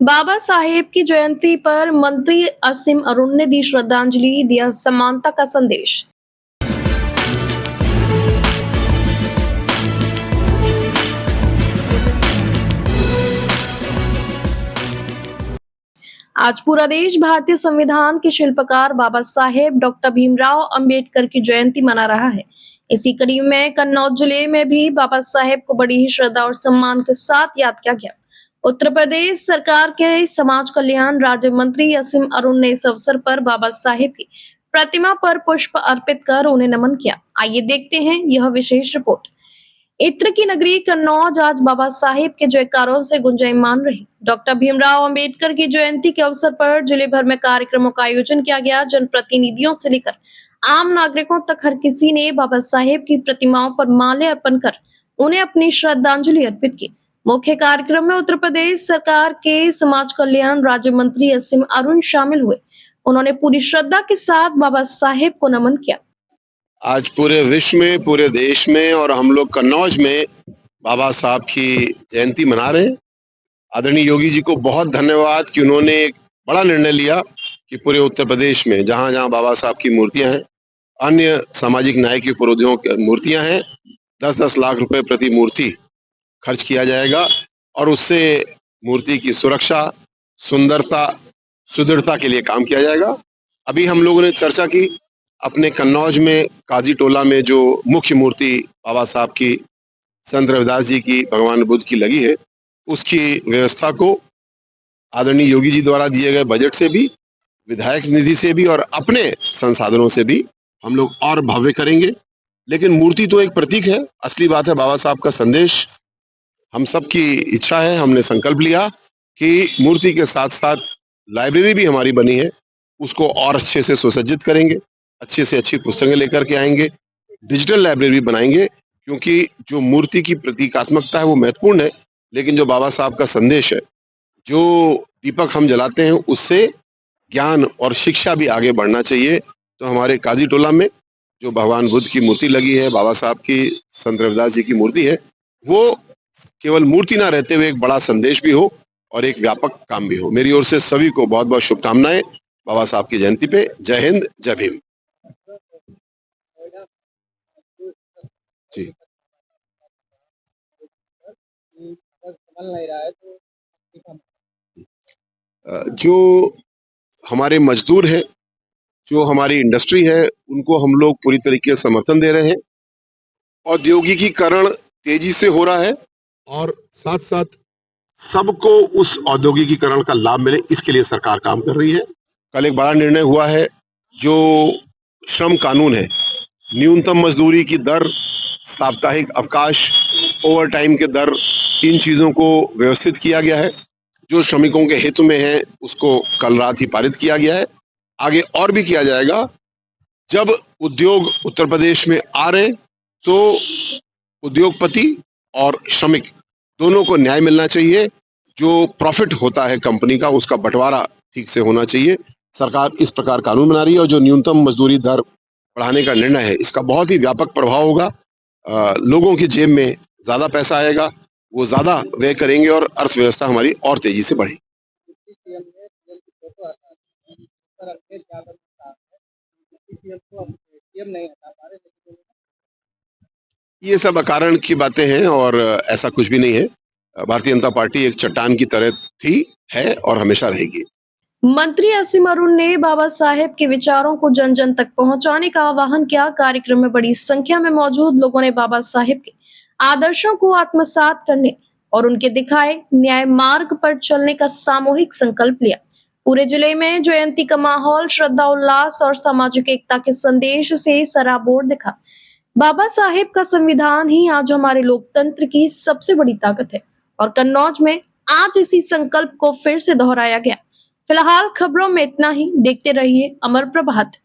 बाबा साहेब की जयंती पर मंत्री असीम अरुण ने दी श्रद्धांजलि, दिया समानता का संदेश। आज पूरा देश भारतीय संविधान के शिल्पकार बाबा साहेब डॉक्टर भीमराव अंबेडकर की जयंती मना रहा है। इसी कड़ी में कन्नौज जिले में भी बाबा साहेब को बड़ी ही श्रद्धा और सम्मान के साथ याद किया गया। उत्तर प्रदेश सरकार के समाज कल्याण राज्य मंत्री असीम अरुण ने इस अवसर पर बाबा साहेब की प्रतिमा पर पुष्प अर्पित कर उन्हें नमन किया। आइए देखते हैं यह विशेष रिपोर्ट। इत्र की नगरी कन्नौज आज बाबा साहेब के जयकारों से गुंजायमान रही। डॉक्टर भीमराव अंबेडकर की जयंती के अवसर पर जिले भर में कार्यक्रमों का आयोजन किया गया। जनप्रतिनिधियों से लेकर आम नागरिकों तक हर किसी ने बाबा साहेब की प्रतिमाओं पर माले अर्पण कर उन्हें अपनी श्रद्धांजलि अर्पित की। मुख्य कार्यक्रम में उत्तर प्रदेश सरकार के समाज कल्याण राज्य मंत्री असीम अरुण शामिल हुए। उन्होंने पूरी श्रद्धा के साथ बाबा साहेब को नमन किया। आज पूरे विश्व में, पूरे देश में और हम लोग कन्नौज में बाबा साहब की जयंती मना रहे हैं। आदरणीय योगी जी को बहुत धन्यवाद कि उन्होंने एक बड़ा निर्णय लिया कि पूरे उत्तर प्रदेश में जहां जहां बाबा साहब की मूर्तियां हैं, अन्य सामाजिक न्याय की उपलब्धियों की मूर्तियां हैं, 10-10 लाख रुपए प्रति मूर्ति खर्च किया जाएगा और उससे मूर्ति की सुरक्षा, सुंदरता, सुदृढ़ता के लिए काम किया जाएगा। अभी हम लोगों ने चर्चा की, अपने कन्नौज में काजी टोला में जो मुख्य मूर्ति बाबा साहब की, संत रविदास जी की, भगवान बुद्ध की लगी है, उसकी व्यवस्था को आदरणीय योगी जी द्वारा दिए गए बजट से भी, विधायक निधि से भी और अपने संसाधनों से भी हम लोग और भव्य करेंगे। लेकिन मूर्ति तो एक प्रतीक है, असली बात है बाबा साहब का संदेश। हम सबकी इच्छा है, हमने संकल्प लिया कि मूर्ति के साथ साथ लाइब्रेरी भी हमारी बनी है, उसको और अच्छे से सुसज्जित करेंगे, अच्छी से अच्छी पुस्तकें लेकर के आएंगे, डिजिटल लाइब्रेरी बनाएंगे, क्योंकि जो मूर्ति की प्रतीकात्मकता है वो महत्वपूर्ण है, लेकिन जो बाबा साहब का संदेश है, जो दीपक हम जलाते हैं, उससे ज्ञान और शिक्षा भी आगे बढ़ना चाहिए। तो हमारे काजी टोला में जो भगवान बुद्ध की मूर्ति लगी है, बाबा साहब की, संत रविदास जी की मूर्ति है, वो केवल मूर्ति ना रहते हुए एक बड़ा संदेश भी हो और एक व्यापक काम भी हो। मेरी ओर से सभी को बहुत बहुत शुभकामनाएं बाबा साहब की जयंती पे। जय हिंद, जय भीम। जी, जो हमारे मजदूर हैं, जो हमारी इंडस्ट्री है, उनको हम लोग पूरी तरीके से समर्थन दे रहे हैं। औद्योगिकीकरण तेजी से हो रहा है और साथ साथ सबको उस औद्योगिकीकरण का लाभ मिले, इसके लिए सरकार काम कर रही है। कल एक बड़ा निर्णय हुआ है, जो श्रम कानून है, न्यूनतम मजदूरी की दर, साप्ताहिक अवकाश, ओवर टाइम के दर, इन चीजों को व्यवस्थित किया गया है। जो श्रमिकों के हित में है, उसको कल रात ही पारित किया गया है। आगे और भी किया जाएगा। जब उद्योग उत्तर प्रदेश में आ रहे, तो उद्योगपति और श्रमिक दोनों को न्याय मिलना चाहिए। जो प्रॉफिट होता है कंपनी का, उसका बंटवारा ठीक से होना चाहिए। सरकार इस प्रकार कानून बना रही है और जो न्यूनतम मजदूरी दर बढ़ाने का निर्णय है, इसका बहुत ही व्यापक प्रभाव होगा। लोगों की जेब में ज्यादा पैसा आएगा, वो ज्यादा व्यय करेंगे और अर्थव्यवस्था हमारी और तेजी से बढ़ेगी। ये सब अकारण की बातें हैं और ऐसा कुछ भी नहीं है। भारतीय जनता पार्टी एक चट्टान की तरह थी, है और हमेशा रहेगी। मंत्री असीम अरुण ने बाबा साहेब के विचारों को जन जन तक पहुंचाने का आह्वान किया। कार्यक्रम में बड़ी संख्या में मौजूद लोगों ने बाबा साहेब के आदर्शों को आत्मसात करने और उनके दिखाए न्याय मार्ग पर चलने का सामूहिक संकल्प लिया। पूरे जिले में जयंती का माहौल श्रद्धा, उल्लास और सामाजिक एकता के संदेश से सराबोर दिखा। बाबा साहेब का संविधान ही आज हमारे लोकतंत्र की सबसे बड़ी ताकत है और कन्नौज में आज इसी संकल्प को फिर से दोहराया गया। फिलहाल खबरों में इतना ही। देखते रहिए अमर प्रभात।